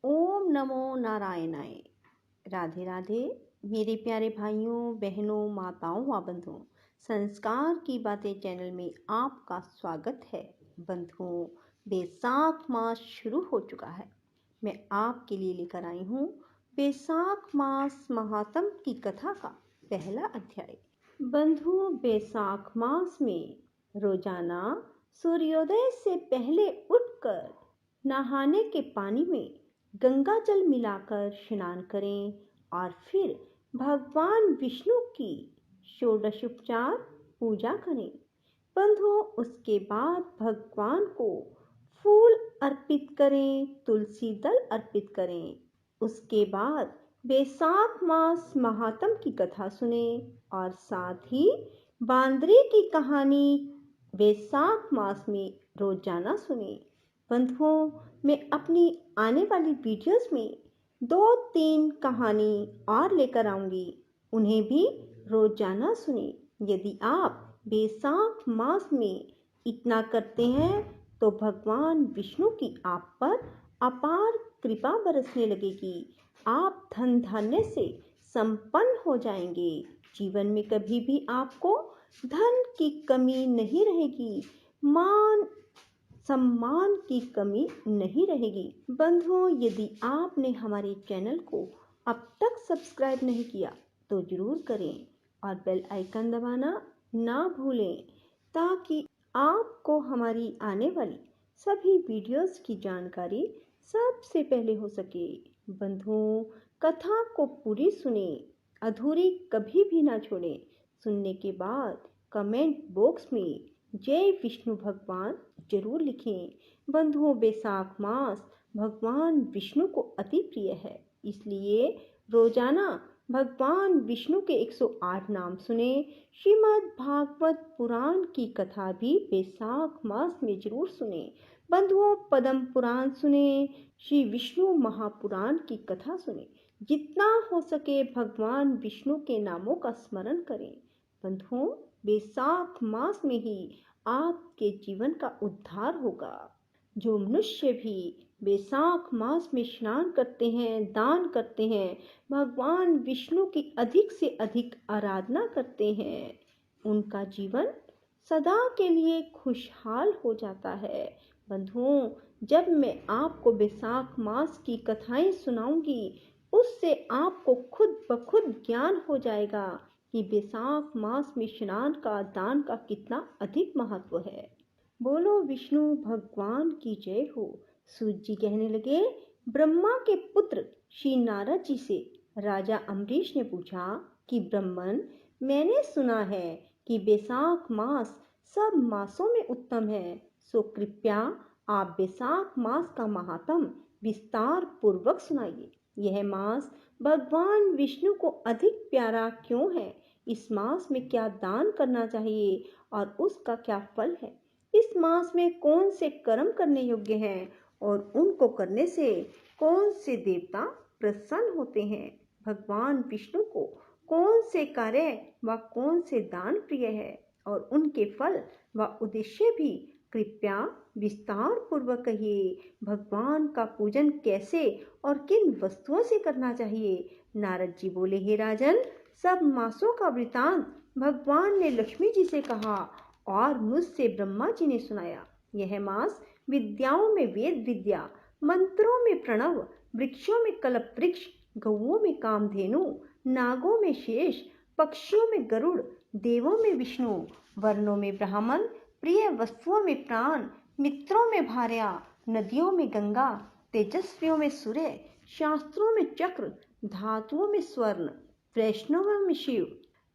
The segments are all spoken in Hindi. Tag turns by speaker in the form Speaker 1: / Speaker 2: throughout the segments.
Speaker 1: ओम नमो नारायणाय। राधे राधे मेरे प्यारे भाइयों बहनों माताओं व बंधुओं, संस्कार की बातें चैनल में आपका स्वागत है। बंधुओं, बैसाख मास शुरू हो चुका है। मैं आपके लिए लेकर आई हूँ बैसाख मास महात्म की कथा का पहला अध्याय। बंधुओं, बैसाख मास में रोजाना सूर्योदय से पहले उठकर नहाने के पानी में गंगा जल मिलाकर स्नान करें और फिर भगवान विष्णु की षोडशोपचार पूजा करें। बंधुओं, उसके बाद भगवान को फूल अर्पित करें, तुलसी दल अर्पित करें। उसके बाद बैसाख मास महात्म की कथा सुने और साथ ही बांदरी की कहानी बैसाख मास में रोजाना सुने। बंधुओं, मैं अपनी आने वाली वीडियोस में 2-3 कहानी और लेकर आऊंगी, उन्हें भी रोजाना सुने। यदि आप बैसाख मास में इतना करते हैं तो भगवान विष्णु की आप पर अपार कृपा बरसने लगेगी। आप धन धान्य से संपन्न हो जाएंगे। जीवन में कभी भी आपको धन की कमी नहीं रहेगी, मान सम्मान की कमी नहीं रहेगी। बंधुओं, यदि आपने हमारे चैनल को अब तक सब्सक्राइब नहीं किया तो जरूर करें और बेल आइकन दबाना ना भूलें, ताकि आपको हमारी आने वाली सभी वीडियोस की जानकारी सबसे पहले हो सके। बंधुओं, कथा को पूरी सुने, अधूरी कभी भी ना छोड़ें। सुनने के बाद कमेंट बॉक्स में जय विष्णु भगवान जरूर लिखें। बंधुओं, बैसाख मास भगवान विष्णु को अति प्रिय है, इसलिए रोजाना भगवान विष्णु के 108 नाम सुने। श्रीमद् भागवत पुराण की कथा भी बैसाख मास में जरूर सुने। बंधुओं, पद्म पुराण सुने, श्री विष्णु महापुराण की कथा सुने। जितना हो सके भगवान विष्णु के नामों का स्मरण करें। बंधुओं, बैसाख मास में ही आपके जीवन का उद्धार होगा। जो मनुष्य भी बैसाख मास में स्नान करते हैं, दान करते हैं, भगवान विष्णु की अधिक से अधिक आराधना करते हैं, उनका जीवन सदा के लिए खुशहाल हो जाता है। बंधुओं, जब मैं आपको बैसाख मास की कथाएं सुनाऊंगी, उससे आपको खुद ब खुद ज्ञान हो जाएगा कि बैसाख मास में स्नान का, दान का कितना अधिक महत्व है। बोलो विष्णु भगवान की जय हो। सूत जी कहने लगे, ब्रह्मा के पुत्र श्री नारद जी से राजा अम्बरीश ने पूछा कि ब्रह्मन, मैंने सुना है कि बैसाख मास सब मासों में उत्तम है, सो कृपया आप बैसाख मास का महात्म विस्तार पूर्वक सुनाइए। यह मास भगवान विष्णु को अधिक प्यारा क्यों है? इस मास में क्या दान करना चाहिए और उसका क्या फल है? इस मास में कौन से कर्म करने योग्य हैं और उनको करने से कौन से देवता प्रसन्न होते हैं? भगवान विष्णु को कौन से कार्य व कौन से दान प्रिय है और उनके फल व उद्देश्य भी कृपया विस्तार पूर्वक कहिए। भगवान का पूजन कैसे और किन वस्तुओं से करना चाहिए? नारद जी बोले, हे राजन, सब मासों का वृतांत भगवान ने लक्ष्मी जी से कहा और मुझसे ब्रह्मा जी ने सुनाया। यह मास विद्याओं में वेद विद्या, मंत्रों में प्रणव, वृक्षों में कल्प वृक्ष, गौओं में कामधेनु, नागों में शेष, पक्षियों में गरुड़, देवों में विष्णु, वर्णों में ब्राह्मण, प्रिय वस्तुओं में प्राण, मित्रों में भार्या, नदियों में गंगा, तेजस्वियों में सूर्य, शास्त्रों में चक्र, धातुओं में स्वर्ण, वैष्णवों में शिव,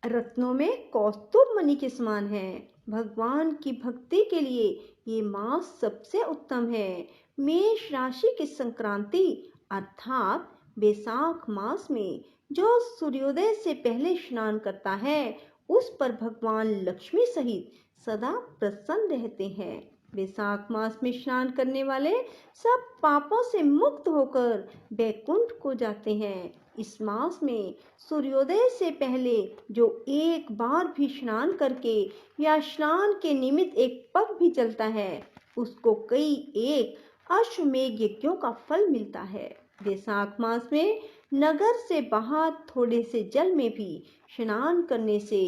Speaker 1: रत्नों में कौस्तुभ मणि के समान है। भगवान की भक्ति के लिए ये मास सबसे उत्तम है। मेष राशि की संक्रांति अर्थात बैसाख मास में जो सूर्योदय से पहले स्नान करता है, उस पर भगवान लक्ष्मी सहित सदा प्रसन्न रहते हैं। बैसाख मास में स्नान करने वाले सब पापों से मुक्त होकर बैकुंठ को जाते हैं। इस मास में सूर्योदय से पहले जो एक बार भी स्नान करके या स्नान के निमित्त एक पग भी चलता है, उसको कई एक अश्वमेध यज्ञों का फल मिलता है। वैशाख मास में नगर से बाहर थोड़े से जल में भी स्नान करने से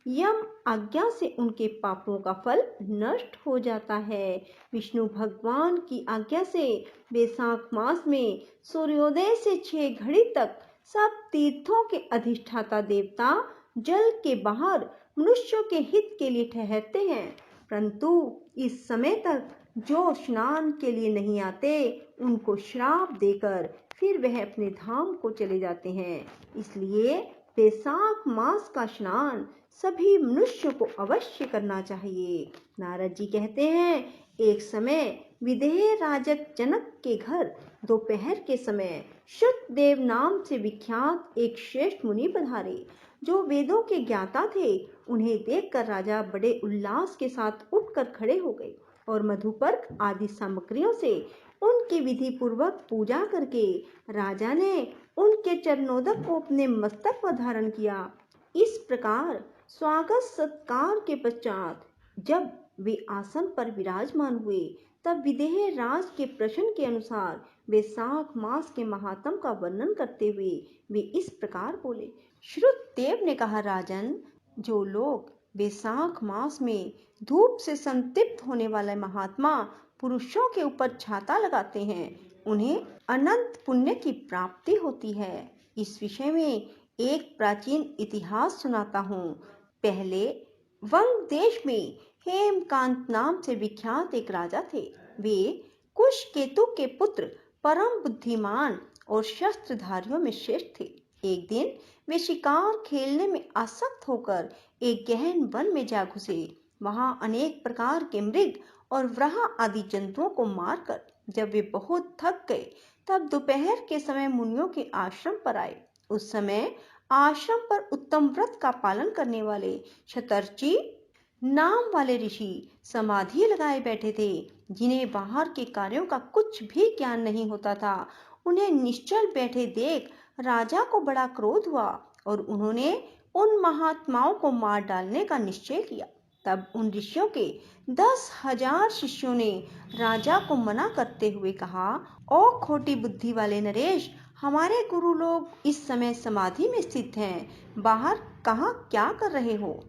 Speaker 1: यम आज्ञा से उनके पापों का फल नष्ट हो जाता है। विष्णु भगवान की आज्ञा से वैशाख मास में सूर्योदय से 6 घड़ी तक सब तीर्थों के अधिष्ठाता देवता जल के बाहर मनुष्यों के हित के लिए ठहरते हैं, परंतु इस समय तक जो स्नान के लिए नहीं आते उनको श्राप देकर फिर वह अपने धाम को चले जाते हैं। इसलिए वैशाख मास का स्नान सभी मनुष्यों को अवश्य करना चाहिए। नारद जी कहते हैं, एक समय विदेह राजक जनक के घर दोपहर के समय श्रुतदेव नाम से विख्यात एक श्रेष्ठ मुनि पधारे, जो वेदों के ज्ञाता थे। उन्हें देखकर राजा बड़े उल्लास के साथ उठकर खड़े हो गए और मधुपर्क आदि सामग्रियों से उनकी विधि पूर्वक पूजा करके राजा ने उनके चरणोदक को अपने मस्तक पर धारण किया। इस प्रकार स्वागत सत्कार के पश्चात जब वे आसन पर विराजमान हुए, तब विदेह राज के प्रश्न के अनुसार वैशाख मास के महात्म का वर्णन करते हुए वे इस प्रकार बोले। श्रुतदेव ने कहा, राजन, जो लोग वैशाख मास में धूप से संतृप्त होने वाले महात्मा पुरुषों के ऊपर छाता लगाते हैं, उन्हें अनंत पुण्य की प्राप्ति होती है। इस विषय में एक प्राचीन इतिहास सुनाता हूँ। पहले वंग देश में हेमकांत नाम से विख्यात एक राजा थे। वे कुशकेतु के पुत्र, परम बुद्धिमान और शस्त्रधारियों में श्रेष्ठ थे। एक दिन वे शिकार खेलने में आसक्त होकर एक गहन वन में जा घुसे। वहां अनेक प्रकार के मृग और व्राह आदि जंतुओं को मारकर जब वे बहुत थक गए, तब दोपहर के समय मुनियों के आश्रम पर आए। उस समय आश्रम पर उत्तम व्रत का पालन करने वाले शतर्ची नाम वाले ऋषि समाधि लगाए बैठे थे, जिन्हें बाहर के कार्यों का कुछ भी ज्ञान नहीं होता था। उन्हें निश्चल बैठे देख राजा को बड़ा क्रोध हुआ और उन्होंने उन महात्माओं को मार डालने का निश्चय किया। तब उन ऋषियों के 10,000 शिष्यों ने राजा को मना करते हुए कहा, ओ खोटी बुद्धि वाले नरेश, हमारे गुरु लोग इस समय समाधि में स्थित हैं, बाहर कहाँ क्या कर रहे हो?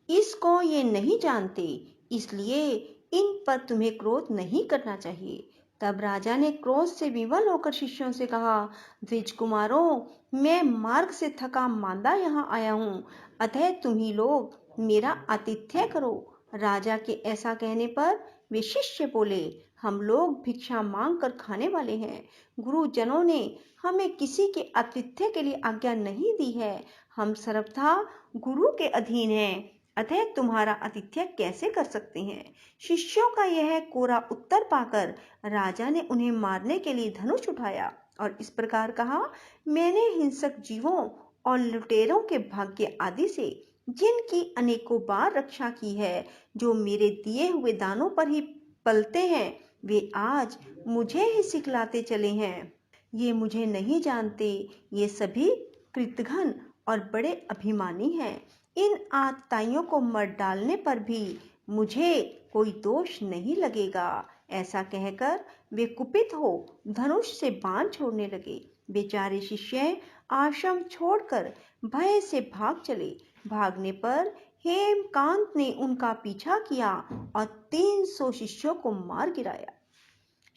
Speaker 1: इसको ये नहीं जानते, इसलिए इन पर तुम्हें क्रोध नहीं करना चाहिए। तब राजा ने क्रोध से विवल होकर शिष्यों से कहा, द्विज कुमारों, मैं मार्ग से थका मांदा यहाँ आया हूँ, अतः तुम ही लोग मेरा आतिथ्य करो। राजा के ऐसा कहने पर वे शिष्य बोले, हम लोग भिक्षा मांग कर खाने वाले हैं। गुरुजनों ने हमें किसी के आतिथ्य के लिए आज्ञा नहीं दी है। हम सर्वथा गुरु के अधीन हैं, अतः तुम्हारा आतिथ्य कैसे कर सकते हैं? शिष्यों का यह कोरा उत्तर पाकर राजा ने उन्हें मारने के लिए धनुष उठाया और इस प्रकार कहा, मैंने हिंसक जीवों और लुटेरों के भाग्य आदि से जिनकी अनेकों बार रक्षा की है, जो मेरे दिए हुए दानों पर ही पलते हैं, वे आज मुझे ही सिखलाते चले हैं। ये मुझे नहीं जानते, ये सभी कृतघ्न और बड़े अभिमानी हैं। इन आतताइयों को मर डालने पर भी मुझे कोई दोष नहीं लगेगा। ऐसा कहकर वे कुपित हो धनुष से बाण छोड़ने लगे। बेचारे शिष्य आश्रम छोड़कर भय से भाग चले। भागने पर हेमकांत ने उनका पीछा किया और 300 शिष्यों को मार गिराया।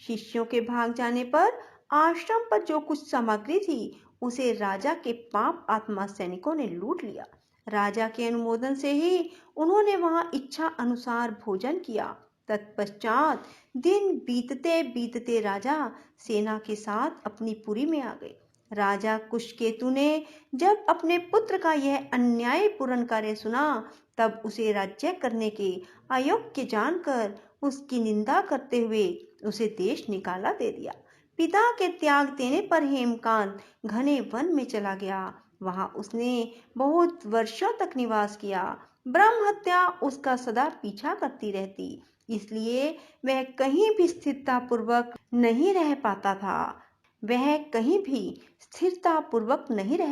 Speaker 1: शिष्यों के भाग जाने पर आश्रम पर जो कुछ सामग्री थी, उसे राजा के पाप आत्मा सैनिकों ने लूट लिया। राजा के अनुमोदन से ही उन्होंने वहां इच्छा अनुसार भोजन किया। तत्पश्चात दिन बीतते बीतते राजा सेना के साथ अपनी पुरी में आ गए। राजा कुशकेतु ने जब अपने पुत्र का यह अन्यायपूर्ण कार्य सुना, तब उसे राज्य करने के अयोग्य जानकर उसकी निंदा करते हुए उसे देश निकाला दे दिया। पिता के त्याग देने पर हेमकांत घने वन में चला गया। वहां उसने बहुत वर्षों तक निवास किया। ब्रह्म हत्या उसका सदा पीछा करती रहती, इसलिए वह कहीं भी स्थिरता पूर्वक नहीं रह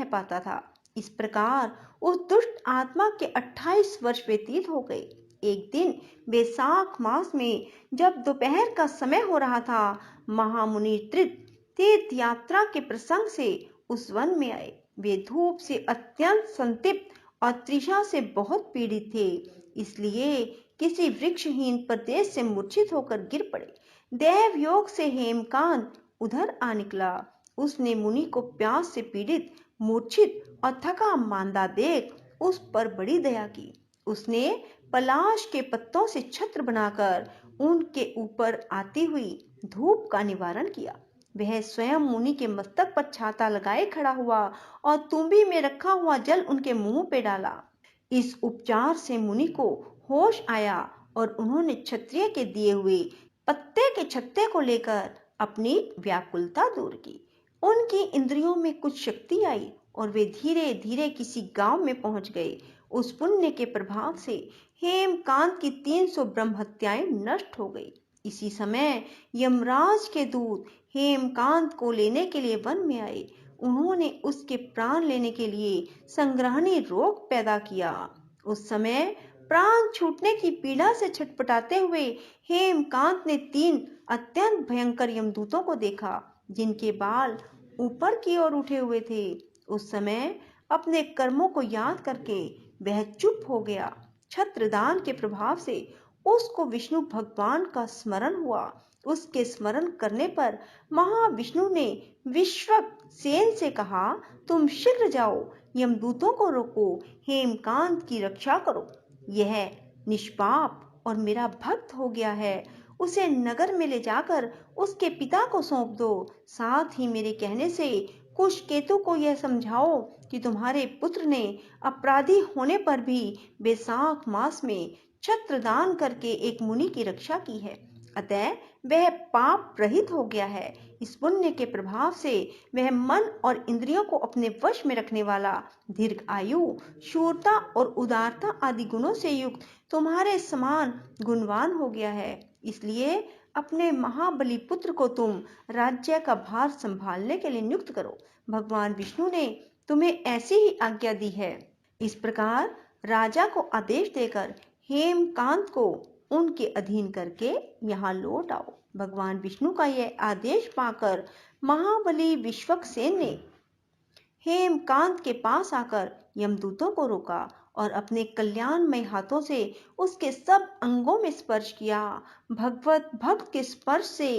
Speaker 1: पाता था। इस प्रकार उस दुष्ट आत्मा के 28 वर्ष व्यतीत हो गए। एक दिन वैशाख मास में जब दोपहर का समय हो रहा था, महामुनि तीर्थ यात्रा के प्रसंग से उस वन में आए। वे धूप से अत्यंत संतप्त और तृषा से बहुत पीड़ित थे, इसलिए किसी वृक्षहीन प्रदेश से मूर्छित होकर गिर पड़े। देव योग से हेमकांत उधर आ निकला। उसने मुनि को प्यास से पीड़ित, मूर्छित और थका मांदा देख उस पर बड़ी दया की। उसने पलाश के पत्तों से छत्र बनाकर उनके ऊपर आती हुई धूप का निवारण किया। वह स्वयं मुनि के मस्तक पर छाता लगाए खड़ा हुआ और तुम्बी में रखा हुआ जल उनके मुंह पे डाला। इस उपचार से मुनि को होश आया और उन्होंने क्षत्रिय के दिए हुए पत्ते के छत्ते को लेकर अपनी व्याकुलता दूर की। उनकी इंद्रियों में कुछ शक्ति आई और वे धीरे धीरे किसी गांव में पहुंच गए। उस पुण्य के प्रभाव से हेमकांत की 300 ब्रह्म हत्याएं नष्ट हो गई। इसी समय यमराज के दूत हेमकांत को लेने के लिए वन में आए। उन्होंने उसके प्राण लेने के लिए संग्रहणी रोग पैदा किया। उस समय प्राण छूटने की पीड़ा से छटपटाते हुए हेमकांत ने 3 अत्यंत भयंकर यमदूतों को देखा, जिनके बाल ऊपर की ओर उठे हुए थे। उस समय अपने कर्मों को याद करके वह चुप हो गया। छत्रदान के प्रभाव से उसको विष्णु भगवान का स्मरण हुआ। उसके स्मरण करने पर महाविष्णु ने विश्वक्सेन से कहा, तुम शीघ्र जाओ, यमदूतों को रोको, हेमकांत की रक्षा करो। यह निष्पाप और मेरा भक्त हो गया है। उसे नगर में ले जाकर उसके पिता को सौंप दो। साथ ही मेरे कहने से कुशकेतु को यह समझाओ कि तुम्हारे पुत्र ने अपराधी होने पर भी बैसाख मास में छत्रदान करके एक मुनि की रक्षा की है, अतः वह पाप रहित हो गया है। इस पुण्य के प्रभाव से वह मन और इंद्रियों को अपने वश में रखने वाला, दीर्घ आयु, शूरता और उदारता आदि गुणों से युक्त तुम्हारे समान गुणवान हो गया है। इसलिए अपने महाबली पुत्र को तुम राज्य का भार संभालने के लिए नियुक्त करो। भगवान विष्णु ने तुम्हें ऐसी ही आज्ञा दी है। इस प्रकार राजा को आदेश देकर हेमकांत को उनके अधीन करके यहाँ लौट आओ। भगवान विष्णु का यह आदेश पाकर महाबली विश्वक्सेन ने हेमकांत के पास आकर यमदूतों को रोका और अपने कल्याणमय हाथों से उसके सब अंगों में स्पर्श किया। भगवत भक्त के स्पर्श से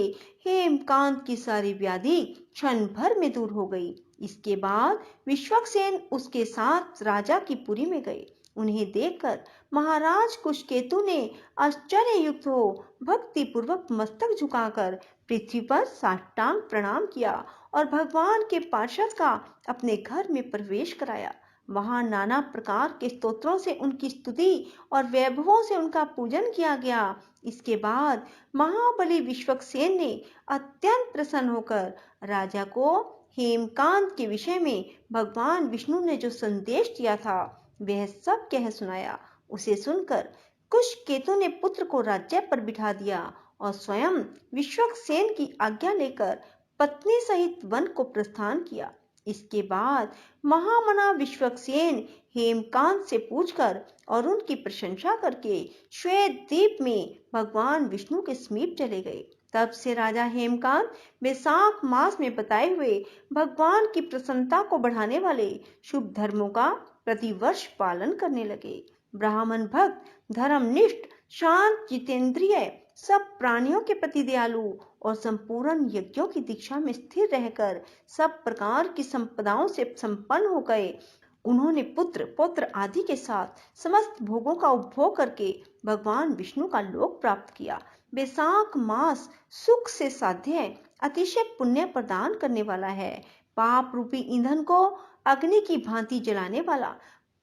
Speaker 1: हेमकांत की सारी व्याधि क्षण भर में दूर हो गई। इसके बाद विश्वक्सेन उसके साथ राजा की पुरी में गए। उन्हें देखकर महाराज कुशकेतु ने आश्चर्य युक्त हो भक्ति पूर्वक मस्तक झुकाकर पृथ्वी पर साष्टांग प्रणाम किया और भगवान के पार्षद का अपने घर में प्रवेश कराया। वहां नाना प्रकार के स्तोत्रों से उनकी स्तुति और वैभवों से उनका पूजन किया गया। इसके बाद महाबली विश्वक्सेन ने अत्यंत प्रसन्न होकर राजा को हेमकांत के विषय में भगवान विष्णु ने जो संदेश दिया था वह सब कह सुनाया। उसे सुनकर कुशकेतु ने पुत्र को राज्य पर बिठा दिया और स्वयं विश्वक्सेन की आज्ञा लेकर पत्नी सहित वन को प्रस्थान किया। इसके बाद महामना विश्वक्सेन हेमकांत से पूछकर और उनकी प्रशंसा करके श्वेत द्वीप में भगवान विष्णु के समीप चले गए। तब से राजा हेमकांत बैसाख मास में बताए हुए भगवान की प्रसन्नता को बढ़ाने वाले शुभ धर्मों का प्रतिवर्ष पालन करने लगे। ब्राह्मण भक्त, धर्मनिष्ठ, शांत, जितेंद्रिय, सब प्राणियों के प्रति दयालु और संपूर्ण यज्ञों की दीक्षा में स्थिर रहकर सब प्रकार की संपदाओं से संपन्न हो गए। उन्होंने पुत्र, पौत्र आदि के साथ समस्त भोगों का उपभोग करके भगवान विष्णु का लोक प्राप्त किया। बैसाख मास सुख से साध्य, अतिशय पुण्य प्रदान करने वाला है। पाप रूपी ईंधन को अग्नि की भांति जलाने वाला,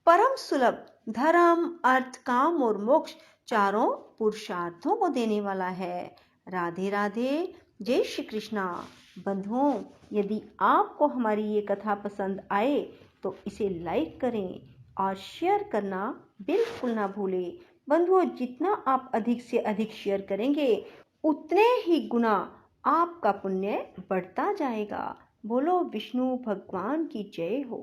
Speaker 1: परम सुलभ, धर्म, अर्थ, काम और मोक्ष चारों पुरुषार्थों को देने वाला है। राधे राधे, जय श्री कृष्णा। बंधुओं, यदि आपको हमारी ये कथा पसंद आए तो इसे लाइक करें और शेयर करना बिल्कुल ना भूलें। बंधुओं, जितना आप अधिक से अधिक शेयर करेंगे उतने ही गुना आपका पुण्य बढ़ता जाएगा। बोलो विष्णु भगवान की जय हो।